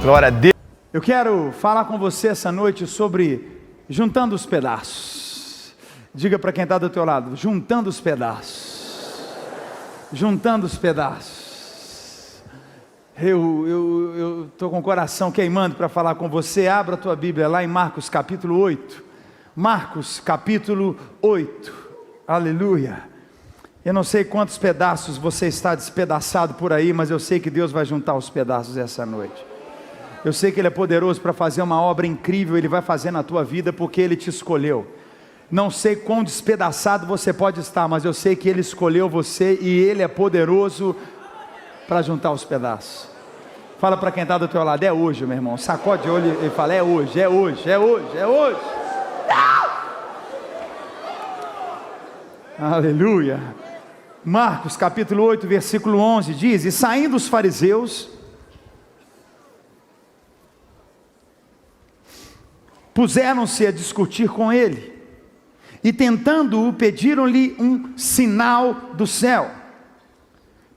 Glória a Deus. Eu quero falar com você essa noite sobre juntando os pedaços. Diga para quem está do teu lado, juntando os pedaços. Juntando os pedaços. Eu estou com o coração queimando para falar com você. Abra a tua Bíblia lá em Marcos capítulo 8. Marcos capítulo 8. Aleluia. Eu não sei quantos pedaços você está despedaçado por aí, mas eu sei que Deus vai juntar os pedaços essa noite. Eu sei que Ele é poderoso para fazer uma obra incrível. Ele vai fazer na tua vida porque Ele te escolheu. Não sei quão despedaçado você pode estar, mas eu sei que Ele escolheu você e Ele é poderoso para juntar os pedaços. Fala para quem está do teu lado, é hoje, meu irmão. Sacode o olho e fala, é hoje, é hoje, é hoje, é hoje. Aleluia. Marcos capítulo 8, versículo 11 diz: e saindo os fariseus, puseram-se a discutir com ele, e tentando-o, pediram-lhe um sinal do céu.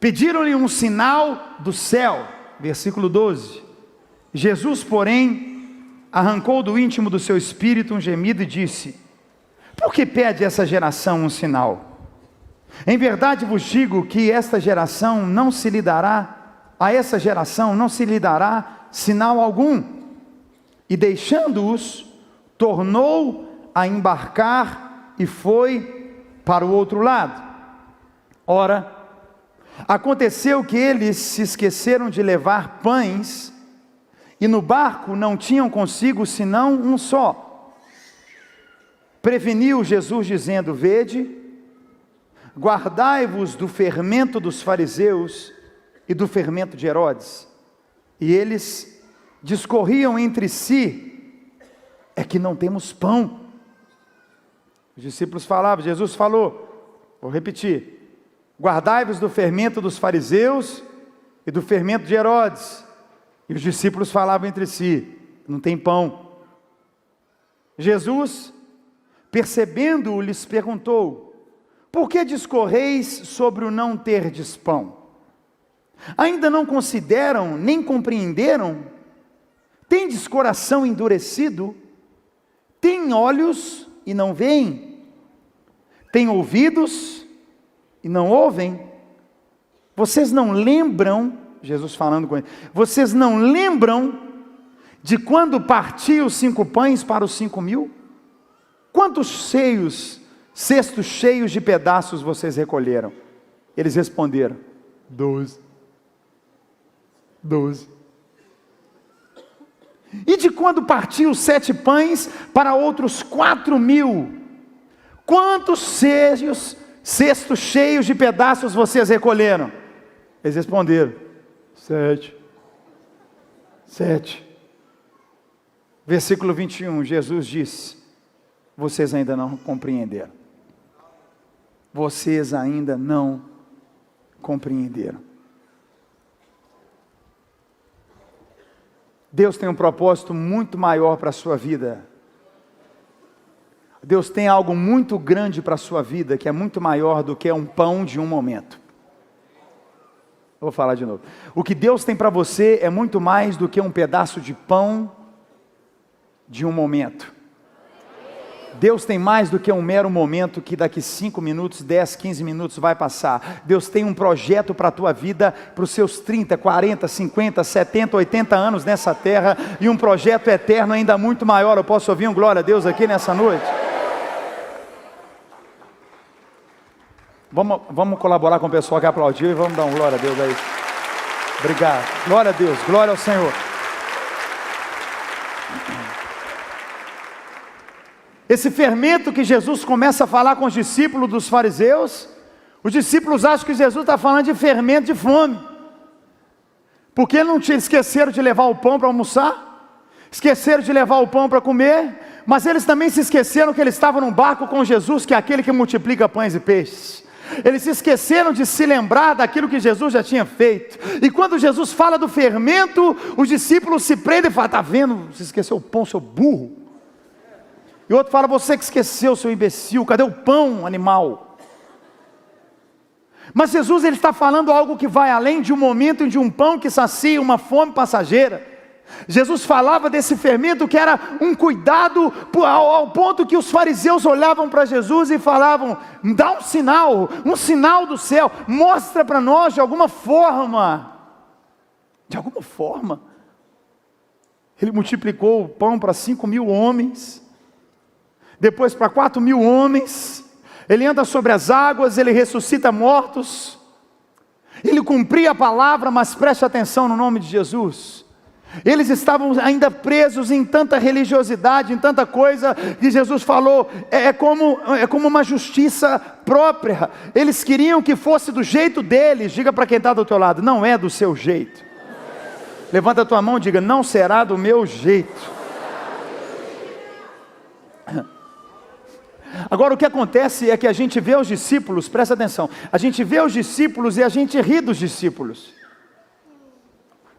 Pediram-lhe um sinal do céu. Versículo 12. Jesus, porém, arrancou do íntimo do seu espírito um gemido e disse: por que pede essa geração um sinal? Em verdade vos digo que esta geração não se lhe dará, a essa geração não se lhe dará sinal algum. E deixando-os, tornou a embarcar e foi para o outro lado. Ora, aconteceu que eles se esqueceram de levar pães, e no barco não tinham consigo senão um só. Preveniu Jesus dizendo: vede, guardai-vos do fermento dos fariseus e do fermento de Herodes. E eles discorriam entre si: é que não temos pão. Os discípulos falavam, Jesus falou, vou repetir: guardai-vos do fermento dos fariseus e do fermento de Herodes. E os discípulos falavam entre si: não tem pão. Jesus, percebendo-o, lhes perguntou: por que discorreis sobre o não terdes pão? Ainda não consideram, nem compreenderam? Tendes coração endurecido? Tem olhos e não veem? Tem ouvidos e não ouvem? Vocês não lembram, Jesus falando com ele, vocês não lembram de quando partiu os 5 pães para os 5.000? Quantos cestos cheios de pedaços vocês recolheram? Eles responderam: 12. E de quando partiu os 7 pães para outros 4.000? Quantos cestos cheios de pedaços vocês recolheram? Eles responderam: 7. Versículo 21, Jesus disse: vocês ainda não compreenderam. Vocês ainda não compreenderam. Deus tem um propósito muito maior para a sua vida. Deus tem algo muito grande para a sua vida, que é muito maior do que um pão de um momento. Eu vou falar de novo. O que Deus tem para você é muito mais do que um pedaço de pão de um momento. Deus tem mais do que um mero momento que daqui 5 minutos, 10, 15 minutos vai passar. Deus tem um projeto para a tua vida, para os seus 30, 40, 50, 70, 80 anos nessa terra, e um projeto eterno ainda muito maior. Eu posso ouvir um glória a Deus aqui nessa noite? Vamos colaborar com o pessoal que aplaudiu e vamos dar um glória a Deus aí. Obrigado. Glória a Deus, glória ao Senhor. Esse fermento que Jesus começa a falar com os discípulos dos fariseus, os discípulos acham que Jesus está falando de fermento de fome, porque não esqueceram de levar o pão para almoçar, esqueceram de levar o pão para comer, mas eles também se esqueceram que eles estavam num barco com Jesus, que é aquele que multiplica pães e peixes. Eles se esqueceram de se lembrar daquilo que Jesus já tinha feito. E quando Jesus fala do fermento, os discípulos se prendem e falam: está vendo, você esqueceu o pão, seu burro. E o outro fala: você que esqueceu, seu imbecil, cadê o pão, animal? Mas Jesus, ele está falando algo que vai além de um momento de um pão que sacia uma fome passageira. Jesus falava desse fermento que era um cuidado, ao ponto que os fariseus olhavam para Jesus e falavam: dá um sinal do céu, mostra para nós de alguma forma. De alguma forma. Ele multiplicou o pão para 5.000 homens, depois para 4.000 homens, ele anda sobre as águas, ele ressuscita mortos, ele cumpria a palavra, mas preste atenção no nome de Jesus. Eles estavam ainda presos em tanta religiosidade, em tanta coisa, que Jesus falou, é como uma justiça própria. Eles queriam que fosse do jeito deles. Diga para quem está do teu lado: não é do seu jeito. Levanta a tua mão e diga: não será do meu jeito. Agora o que acontece é que a gente vê os discípulos, presta atenção, a gente vê os discípulos e a gente ri dos discípulos.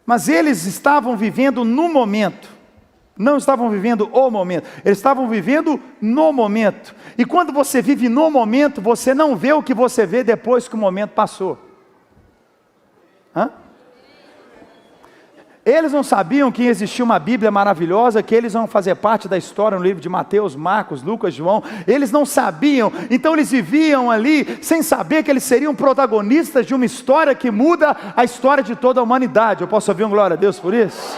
Mas eles estavam vivendo no momento, não estavam vivendo o momento, eles estavam vivendo no momento. E quando você vive no momento, você não vê o que você vê depois que o momento passou. Eles não sabiam que existia uma Bíblia maravilhosa, que eles vão fazer parte da história no livro de Mateus, Marcos, Lucas, João. Eles não sabiam, então eles viviam ali sem saber que eles seriam protagonistas de uma história que muda a história de toda a humanidade. Eu posso ouvir um glória a Deus por isso?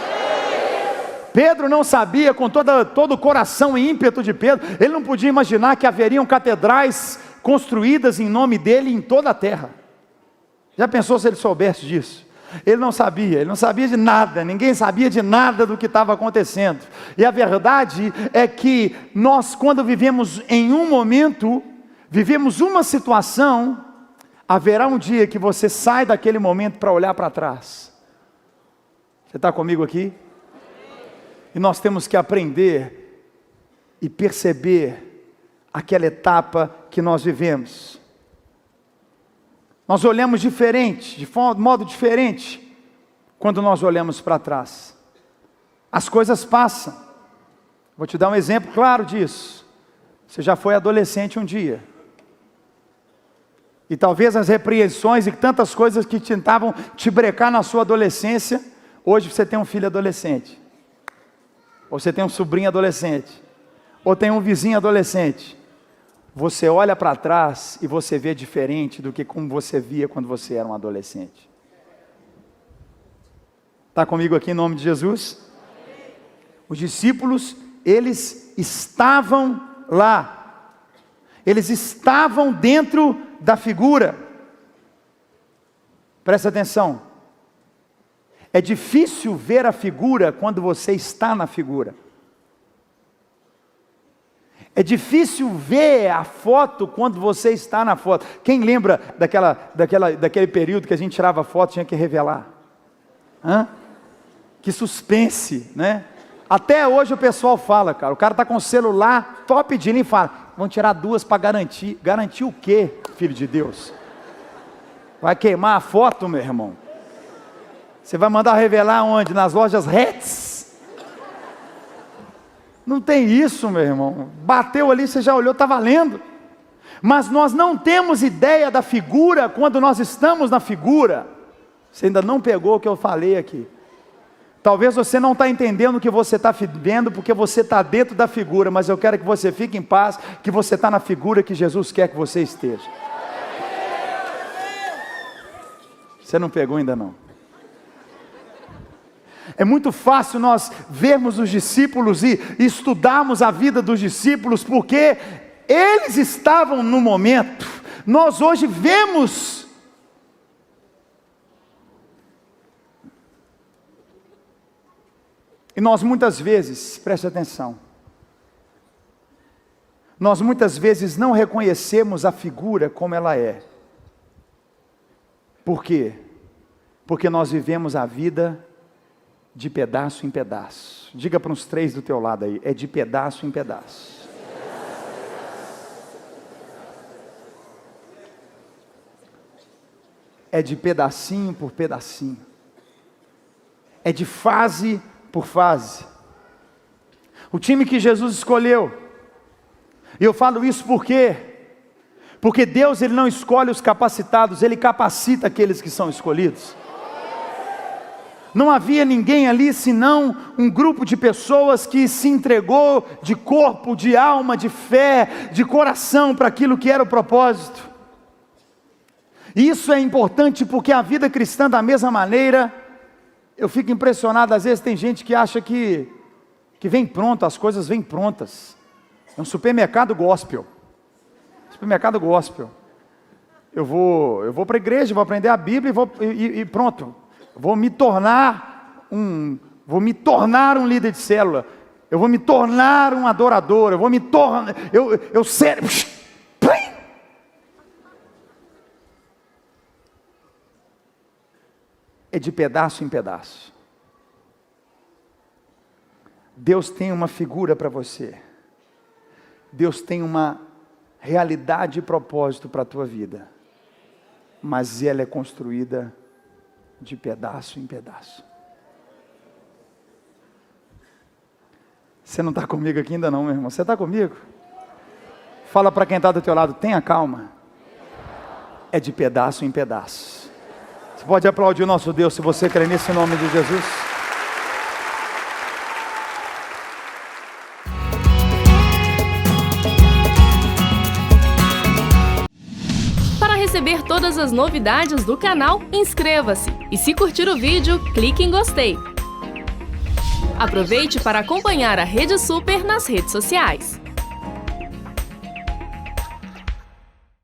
Pedro não sabia, com todo o coração e ímpeto de Pedro, ele não podia imaginar que haveriam catedrais construídas em nome dele em toda a terra. Já pensou se ele soubesse disso? Ele não sabia de nada, ninguém sabia de nada do que estava acontecendo. E a verdade é que nós, quando vivemos em um momento, vivemos uma situação, haverá um dia que você sai daquele momento para olhar para trás. Você está comigo aqui? E nós temos que aprender e perceber aquela etapa que nós vivemos. Nós olhamos diferente, de modo diferente, quando nós olhamos para trás. As coisas passam. Vou te dar um exemplo claro disso. Você já foi adolescente um dia. E talvez as repreensões e tantas coisas que tentavam te brecar na sua adolescência, hoje você tem um filho adolescente. Ou você tem um sobrinho adolescente. Ou tem um vizinho adolescente. Você olha para trás e você vê diferente do que como você via quando você era um adolescente. Está comigo aqui em nome de Jesus? Os discípulos, eles estavam lá. Eles estavam dentro da figura. Presta atenção. É difícil ver a figura quando você está na figura. É difícil ver a foto quando você está na foto. Quem lembra daquele período que a gente tirava foto e tinha que revelar? Que suspense, né? Até hoje o pessoal fala, cara, o cara está com o celular top de linha e fala: vamos tirar 2 para garantir. Garantir o quê, filho de Deus? Vai queimar a foto, meu irmão? Você vai mandar revelar onde? Nas lojas Hertz? Não tem isso, meu irmão. Bateu ali, você já olhou, está valendo. Mas nós não temos ideia da figura quando nós estamos na figura. Você ainda não pegou o que eu falei aqui. Talvez você não está entendendo o que você está vivendo, porque você está dentro da figura, mas eu quero que você fique em paz, que você está na figura que Jesus quer que você esteja. Você não pegou ainda não. É muito fácil nós vermos os discípulos e estudarmos a vida dos discípulos, porque eles estavam no momento. Nós hoje vemos e nós muitas vezes, preste atenção, nós muitas vezes não reconhecemos a figura como ela é. Por quê? Porque nós vivemos a vida de pedaço em pedaço. Diga para uns 3 do teu lado aí: é de pedaço em pedaço. É de pedacinho por pedacinho. É de fase por fase. O time que Jesus escolheu, e eu falo isso porque Deus, Ele não escolhe os capacitados, Ele capacita aqueles que são escolhidos. Não havia ninguém ali senão um grupo de pessoas que se entregou de corpo, de alma, de fé, de coração para aquilo que era o propósito. E isso é importante porque a vida cristã, da mesma maneira, eu fico impressionado, às vezes tem gente que acha que vem pronto, as coisas vêm prontas. É um supermercado gospel. Supermercado gospel. Eu vou para a igreja, vou aprender a Bíblia e pronto. Vou me tornar um líder de célula. Eu vou me tornar um adorador. Eu vou me tornar. É de pedaço em pedaço. Deus tem uma figura para você. Deus tem uma realidade e propósito para a tua vida. Mas ela é construída de pedaço em pedaço. Você não está comigo aqui ainda não, meu irmão? Você está comigo? Fala para quem está do teu lado, tenha calma. É de pedaço em pedaço. Você pode aplaudir o nosso Deus se você crê nesse nome de Jesus. Para receber todas as novidades do canal, inscreva-se. E se curtir o vídeo, clique em gostei. Aproveite para acompanhar a Rede Super nas redes sociais.